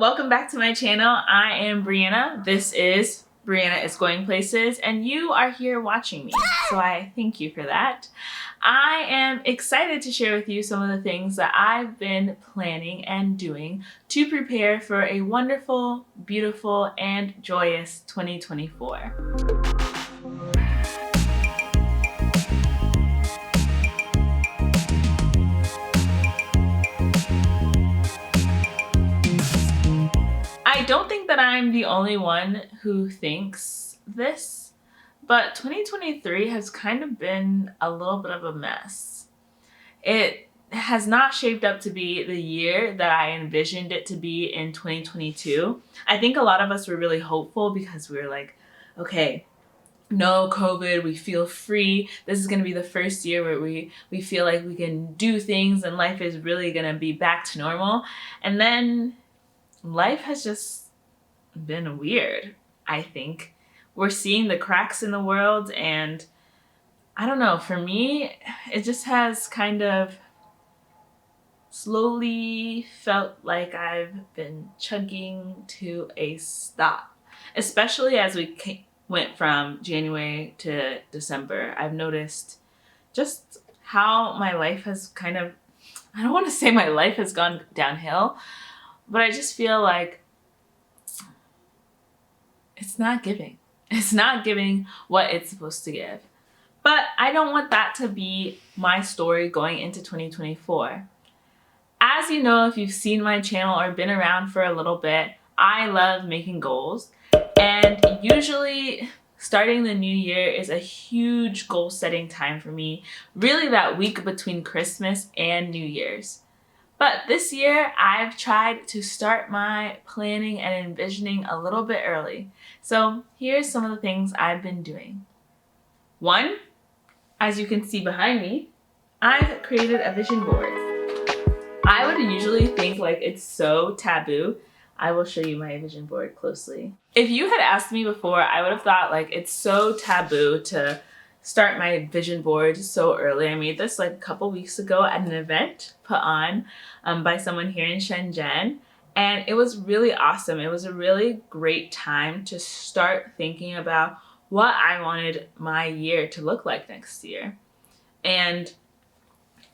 welcome back to my channel. I am Brianna. This is Brianna is Going Places, and you are here watching me, so I thank you for that. I am excited to share with you some of the things that I've been planning and doing to prepare for a wonderful, beautiful, and joyous 2024. I don't think that I'm the only one who thinks this, but 2023 has kind of been a little bit of a mess. It has not shaped up to be the year that I envisioned it to be in 2022. I think a lot of us were really hopeful because we were like, okay, no COVID, we feel free. This is gonna be the first year where we feel like we can do things and life is really gonna be back to normal. And then life has just been weird, I think. We're seeing the cracks in the world, and I don't know, for me, it just has kind of slowly felt like I've been chugging to a stop, especially as we went from January to December. I've noticed just how my life has kind of, I don't want to say my life has gone downhill, but I just feel like it's not giving. It's not giving what it's supposed to give. But I don't want that to be my story going into 2024. As you know, if you've seen my channel or been around for a little bit, I love making goals. And usually starting the new year is a huge goal setting time for me. Really that week between Christmas and New Year's. But this year, I've tried to start my planning and envisioning a little bit early. So here's some of the things I've been doing. One, as you can see behind me, I've created a vision board. I would usually think like it's so taboo. I will show you my vision board closely. If you had asked me before, I would have thought like it's so taboo to start my vision board so early. I made this like a couple weeks ago at an event put on by someone here in Shenzhen, and it was really awesome. It was a really great time to start thinking about what I wanted my year to look like next year. And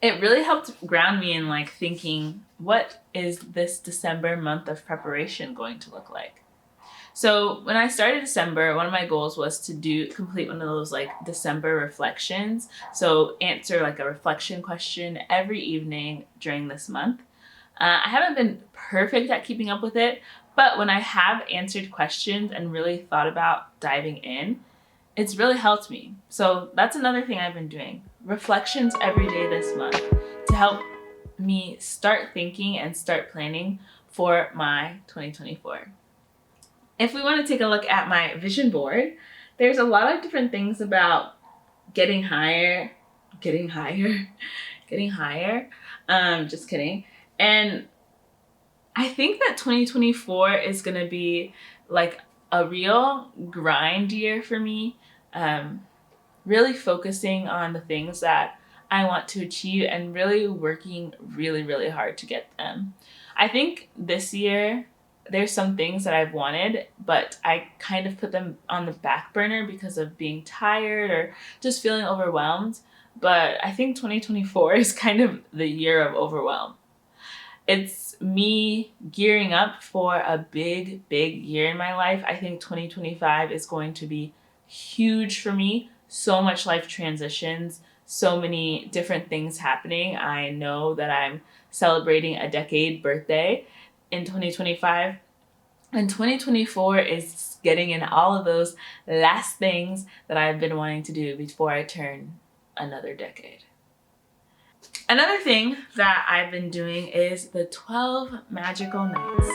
it really helped ground me in like thinking, what is this December month of preparation going to look like? So when I started December, one of my goals was to complete one of those like December reflections. So answer like a reflection question every evening during this month. I haven't been perfect at keeping up with it, but when I have answered questions and really thought about diving in, it's really helped me. So that's another thing I've been doing. Reflections every day this month to help me start thinking and start planning for my 2024. If we want to take a look at my vision board, there's a lot of different things about getting higher. Just kidding. And I think that 2024 is going to be like a real grind year for me. Really focusing on the things that I want to achieve and really working really, really hard to get them. I think this year, there's some things that I've wanted, but I kind of put them on the back burner because of being tired or just feeling overwhelmed. But I think 2024 is kind of the year of overwhelm. It's me gearing up for a big, big year in my life. I think 2025 is going to be huge for me. So much life transitions, so many different things happening. I know that I'm celebrating a decade birthday in 2025, and 2024 is getting in all of those last things that I've been wanting to do before I turn another decade. Another thing that I've been doing is the 12 magical nights.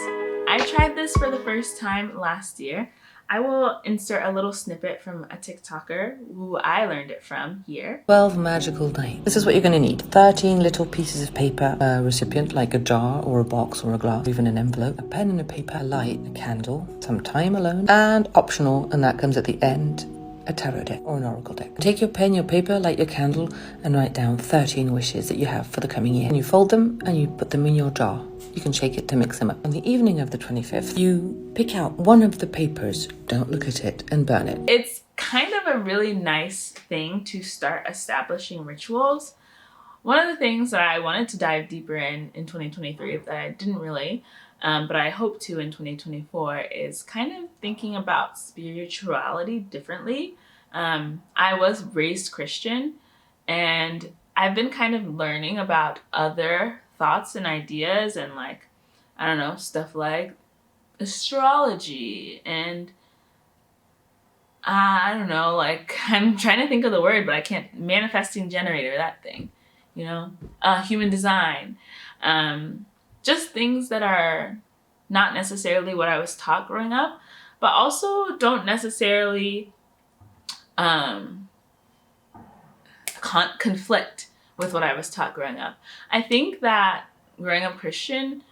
I tried this for the first time last year. I will insert a little snippet from a TikToker who I learned it from here. 12 magical nights. This is what you're going to need. 13 little pieces of paper, a recipient like a jar or a box or a glass, even an envelope, a pen and a paper, a light, a candle, some time alone, and optional, and that comes at the end, a tarot deck or an oracle deck. Take your pen, your paper, light your candle, and write down 13 wishes that you have for the coming year. And you fold them and you put them in your jar. You can shake it to mix them up. On the evening of the 25th, you pick out one of the papers, don't look at it, and burn it. It's kind of a really nice thing to start establishing rituals. One of the things that I wanted to dive deeper in 2023 that I didn't really, but I hope to in 2024 is kind of thinking about spirituality differently. I was raised Christian, and I've been kind of learning about other thoughts and ideas and like, I don't know, stuff like astrology and I don't know, like I'm trying to think of the word, but I can't, manifesting generator, that thing, you know, human design, just things that are not necessarily what I was taught growing up, but also don't necessarily conflict with what I was taught growing up. I think that growing up Christian,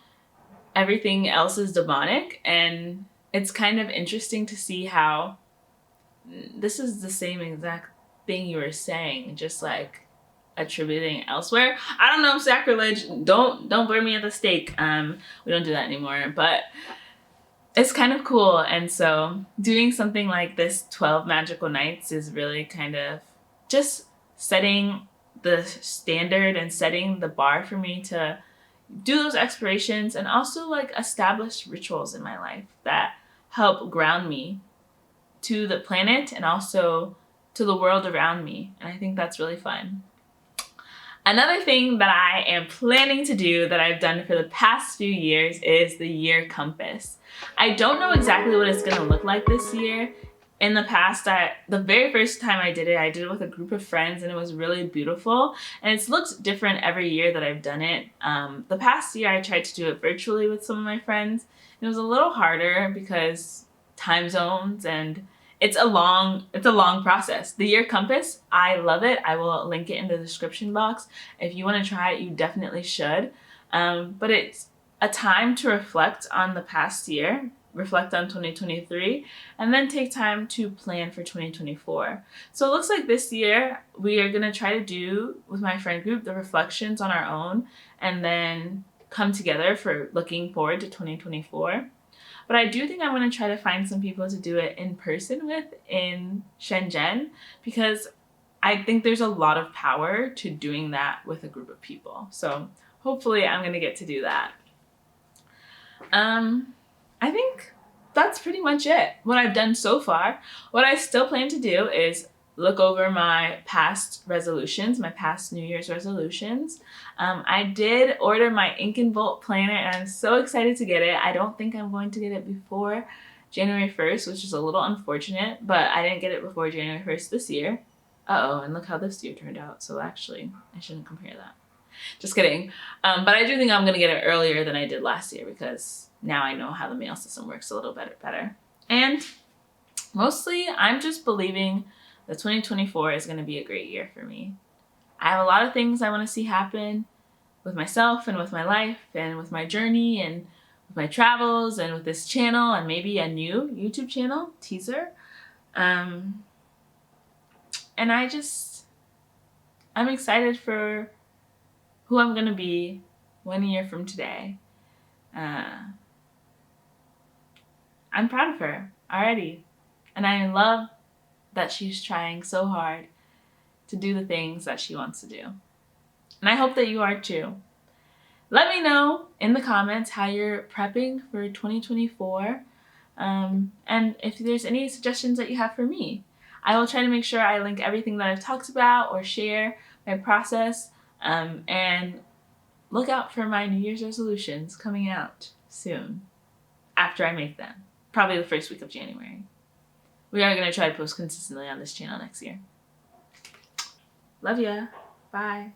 everything else is demonic, and it's kind of interesting to see how this is the same exact thing you were saying, just like attributing elsewhere. I don't know, sacrilege. Don't burn me at the stake. We don't do that anymore, but it's kind of cool. And so doing something like this 12 magical nights is really kind of just setting the standard and setting the bar for me to do those explorations and also like establish rituals in my life that help ground me to the planet and also to the world around me. And I think that's really fun. Another thing that I am planning to do that I've done for the past few years is the year compass. I don't know exactly what it's gonna look like this year. In the past, the very first time I did it with a group of friends, and it was really beautiful. And it's looked different every year that I've done it. The past year, I tried to do it virtually with some of my friends. It was a little harder because time zones, and it's a long process. The year compass, I love it. I will link it in the description box. If you want to try it, you definitely should. But it's a time to reflect on the past year, reflect on 2023, and then take time to plan for 2024. So it looks like this year we are going to try to do with my friend group the reflections on our own and then come together for looking forward to 2024. But I do think I'm going to try to find some people to do it in person with in Shenzhen, because I think there's a lot of power to doing that with a group of people. So hopefully I'm going to get to do that. I think that's pretty much it, what I've done so far. What I still plan to do is look over my past resolutions, my past New Year's resolutions. I did order my Ink and Volt planner, and I'm so excited to get it. I don't think I'm going to get it before January 1st, which is a little unfortunate, but I didn't get it before January 1st this year. Uh-oh, and look how this year turned out. So actually, I shouldn't compare that. Just kidding. But I do think I'm going to get it earlier than I did last year, because now I know how the mail system works a little better. And mostly, I'm just believing that 2024 is going to be a great year for me. I have a lot of things I want to see happen with myself and with my life and with my journey and with my travels and with this channel and maybe a new YouTube channel, teaser. And I'm excited for who I'm going to be 1 year from today. I'm proud of her already. And I love that she's trying so hard to do the things that she wants to do. And I hope that you are too. Let me know in the comments how you're prepping for 2024. And if there's any suggestions that you have for me. I will try to make sure I link everything that I've talked about or share my process. And look out for my New Year's resolutions coming out soon after I make them. Probably the first week of January. We are going to try to post consistently on this channel next year. Love ya. Bye.